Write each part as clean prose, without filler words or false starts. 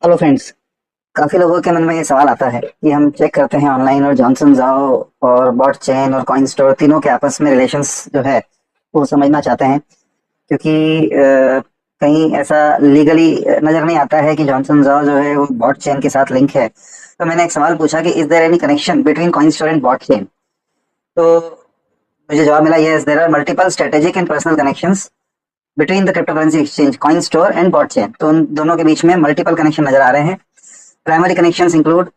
Hello friends. काफी लोगों के मन में ये सवाल आता है कि हम चेक करते हैं ऑनलाइन और जॉनसन जाओ और बॉट चेन और कॉइन स्टोर तीनों के आपस में रिलेशंस जो है वो समझना चाहते हैं, क्योंकि कहीं ऐसा लीगली नजर नहीं आता है कि जॉनसन जाओ जो है वो बॉट चेन के साथ लिंक है। तो मैंने एक सवाल पूछा कि is there any connection between Coinstore and Botchain. तो मुझे जवाब मिला yes, there are multiple strategic and personal connections between the cryptocurrency exchange Coinstore and Botchain. तो उन दोनों के बीच में मल्टीपल कनेक्शन नजर आ रहे हैं। Primary connections include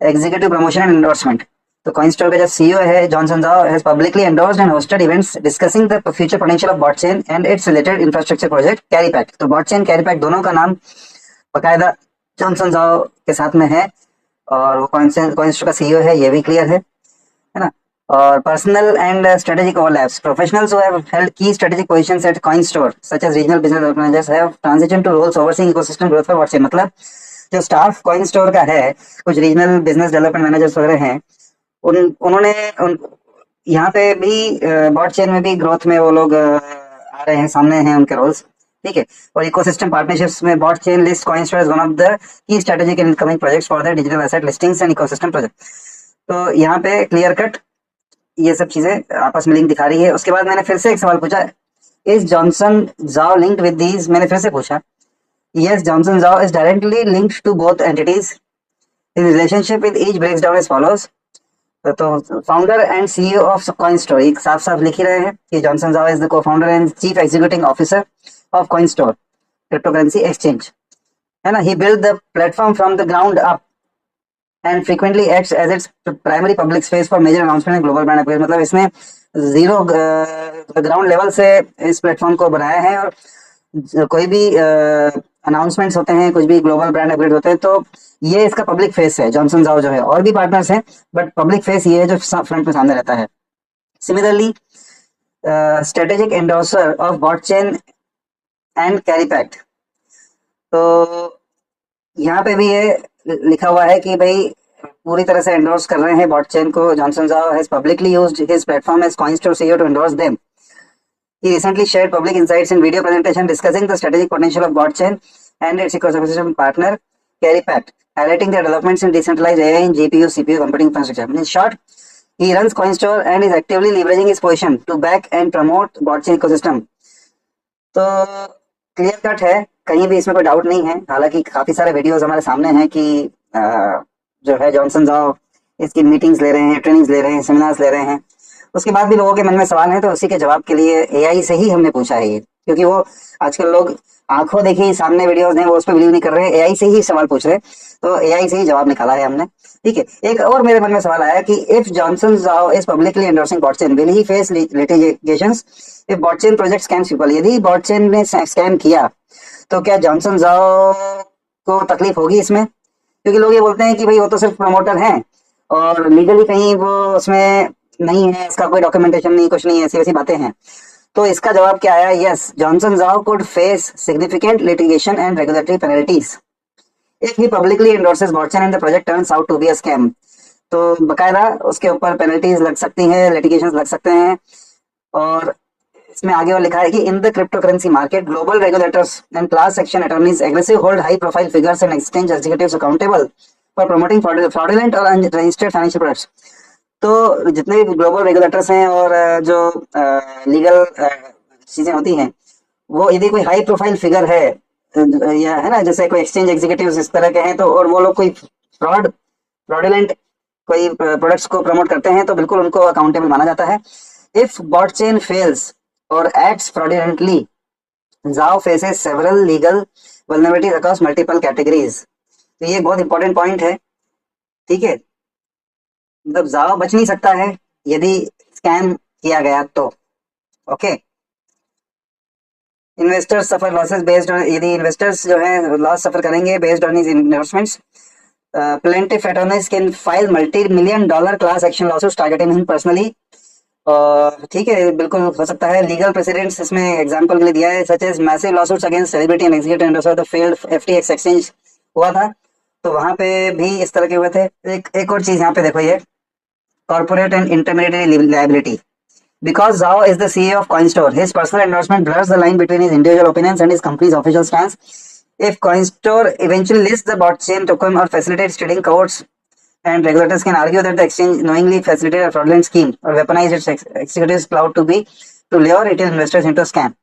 executive promotion and endorsement. तो कॉइनस्टोर का जो सीईओ है जॉनसन जाओ has publicly endorsed and hosted events discussing the future potential of Botchain and its related infrastructure project Carrypack. तो बॉटचेन कैरीपैक दोनों का नाम बकायदा जॉनसन जाओ के साथ में है, और वो कॉइनस्टोर का सीईओ है, ये भी क्लियर है ना। और personal and strategic overlaps, professionals who have held key strategic positions at Coinstore such as regional business managers have transition to roles overseeing ecosystem growth for Botchain. मतलब जो स्टाफ कॉइन स्टोर का है, कुछ regional business development managers वगैरह हैं, उन उन्होंने उन यहाँ पे भी बॉट चेन में भी ग्रोथ में वो लोग आ रहे हैं, सामने हैं उनके रोल्स। ठीक है। और इकोसिस्टम पार्टनरशिप्स में Botchain list Coinstore as one of the key strategic and incoming projects for the digital asset listings and ecosystem project. तो यहाँ पे क्लियर कट ये सब चीजें आपस में लिंक दिखा रही है। उसके बाद मैंने फिर से एक सवाल पूछा, इज जॉनसन जाओ लिंक्ड विद दीज। मैंने फिर से पूछा, yes, Johnson Zhao is directly linked to both entities. His relationship with each breaks down as follows. तो फाउंडर एंड सीईओ ऑफ कॉइनस्टोर एक साफ साफ लिख ही रहे हैं कि Johnson Zhao is the cofounder and chief executive officer of Coinstore cryptocurrency exchange, है ना। He build the platform from the ground up and frequently acts as its primary public space for major announcement and global brand appearance. मतलब इसने zero ground level से इस platform को बनाया है, और कोई भी अनाउंसमेंट्स होते हैं, कुछ भी ग्लोबल ब्रांड अपग्रेड होते हैं, तो ये इसका पब्लिक फेस है जॉनसन जाओ जो है। और भी पार्टनर्स हैं, बट पब्लिक फेस ये है जो फ्रंट में सामने रहता है। Similarly strategic endorser of Botchain and Carrypact. तो यहाँ पे भी ये लिखा हुआ है कि भाई पूरी तरह से एंडोर्स कर रहे हैं बॉटचेन को। जॉनसन जाओ has publicly used his platform as Coinstore CEO to endorse them. He recently shared public insights in video presentation discussing the strategic potential of blockchain and its ecosystem partner Caripact, highlighting the developments in decentralized AI and GPU CPU computing infrastructure. In short, he runs CoinStore and is actively leveraging his position to back and promote blockchain ecosystem. तो clear cut है, कहीं भी इसमें कोई doubt नहीं है। हालांकि काफी सारे वीडियोस हमारे सामने हैं कि जो है जॉनसन जाओ इसकी मीटिंग्स ले रहे हैं, ट्रेनिंग्स ले रहे हैं, सेमिनार्स ले रहे हैं। उसके बाद भी लोगों के मन में सवाल है, तो उसी के जवाब के लिए एआई से ही हमने पूछा है ये, क्योंकि वो आजकल लोग आंखों देखी सामने वीडियोस हैं वो उस पर बिलीव नहीं कर रहे हैं, एआई से ही सवाल पूछ रहे हैं। तो एआई से ही जवाब निकाला है हमने। ठीक है। एक और मेरे मन में सवाल आया कि if Johnson Zhao is publicly endorsing Botchain will he face litigations if Botchain project scams people. यदि बॉटचेन ने स्कैम किया तो क्या जॉनसन जाओ को तकलीफ होगी इसमें? क्योंकि लोग ये बोलते हैं कि भाई वो तो सिर्फ प्रमोटर हैं और लीगली कहीं वो उसमें नहीं है, इसका कोई डॉक्यूमेंटेशन नहीं, कुछ नहीं, ऐसी वैसी बातें हैं। तो इसका जवाब क्या आया? Yes, Johnson Zhao could face significant litigation and regulatory penalties if he publicly endorses Botchain and the project turns out to be a scam. तो बकायदा उसके ऊपर पेनल्टीज लग सकती हैं, लिटिगेशन लग सकते हैं। और इसमें आगे और लिखा है कि in the crypto currency market global regulators and class action attorneys aggressive hold high profile figures and exchange executives accountable for promoting fraudulent और अनरजिस्टर्ड फाइनेंशियल प्रोडक्ट्स। तो जितने भी ग्लोबल रेगुलेटर्स हैं और जो लीगल चीजें होती हैं, वो यदि कोई हाई प्रोफाइल फिगर है या है ना, जैसे कोई एक्सचेंज एग्जीक्यूटिव्स इस तरह के हैं, तो और वो लोग कोई फ्रॉडुलेंट कोई प्रोडक्ट्स को प्रमोट करते हैं, तो बिल्कुल उनको अकाउंटेबल माना जाता है। इफ बॉटचेन फेल्स और एक्ट्स फ्रॉडुलेंटली, जाओ faces several legal vulnerabilities across multiple categories. तो ये बहुत इंपॉर्टेंट पॉइंट है। ठीक है। मतलब जाओ बच नहीं सकता है यदि स्कैम किया गया तो। Okay. Investors suffer losses based on, यदि इन्वेस्टर्स जो है लॉस सफर करेंगे based on his investments, plaintiff attorneys can file multi-million dollar class action lawsuits targeting him personally। ठीक है, बिल्कुल हो सकता है। लीगल प्रेसिडेंट्स इसमें एग्जांपल के लिए दिया है, such as massive lawsuits against celebrity and executive endorser of the failed FTX exchange हुआ था, तो वहां पे भी इस तरह के हुए थे। एक और चीज यहाँ पे देखो, ये corporate and intermediary liability. Because Zhao is the CEO of CoinStore, his personal endorsement blurs the line between his individual opinions and his company's official stance. If Coinstore eventually lists the bot chain token or facilitates trading, courts and regulators can argue that the exchange knowingly facilitated a fraudulent scheme or weaponized its executives' clout to lure retail investors into a scam.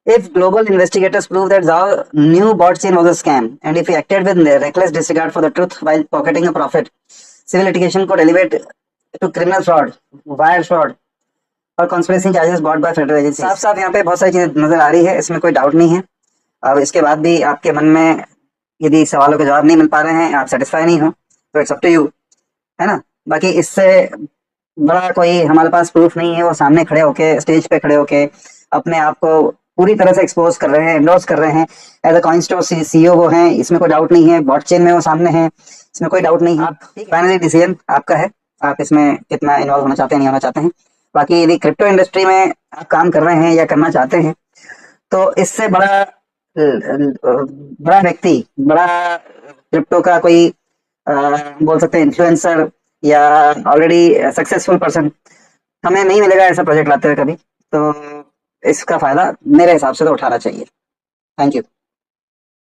If global investigators prove that Zhao knew bot chain was a scam, and if he acted with reckless disregard for the truth while pocketing a profit, civil litigation could elevate to criminal fraud, wire fraud और conspiracy charges bought by federal agency. साफ साफ यहाँ पे बहुत सारी चीजें नजर आ रही है, इसमें कोई डाउट नहीं है। अब इसके बाद भी आपके मन में यदि सवालों के जवाब नहीं मिल पा रहे हैं, आप सेटिस्फाई नहीं हो, तो इट्स अप टू यू, है ना। बाकी इससे बड़ा कोई हमारे पास प्रूफ नहीं है। वो सामने खड़े होके, स्टेज पे खड़े होके अपने आप को पूरी तरह से एक्सपोज कर रहे हैं, एंडोर्स कर रहे हैं। एज अ कॉइनस्टोर सीईओ वो हैं, इसमें कोई डाउट नहीं है। बॉट चेन में वो सामने हैं, इसमें कोई डाउट नहीं है। फाइनली डिसीजन आपका है, आप इसमें कितना इन्वॉल्व होना चाहते हैं, नहीं होना चाहते हैं। बाकी यदि क्रिप्टो इंडस्ट्री में आप काम कर रहे हैं या करना चाहते हैं, तो इससे बड़ा व्यक्ति, बड़ा क्रिप्टो का कोई बोल सकते हैं इन्फ्लुएंसर या ऑलरेडी सक्सेसफुल पर्सन हमें नहीं मिलेगा ऐसा प्रोजेक्ट लाते हुए कभी। तो इसका फायदा मेरे हिसाब से तो उठाना चाहिए। Thank you.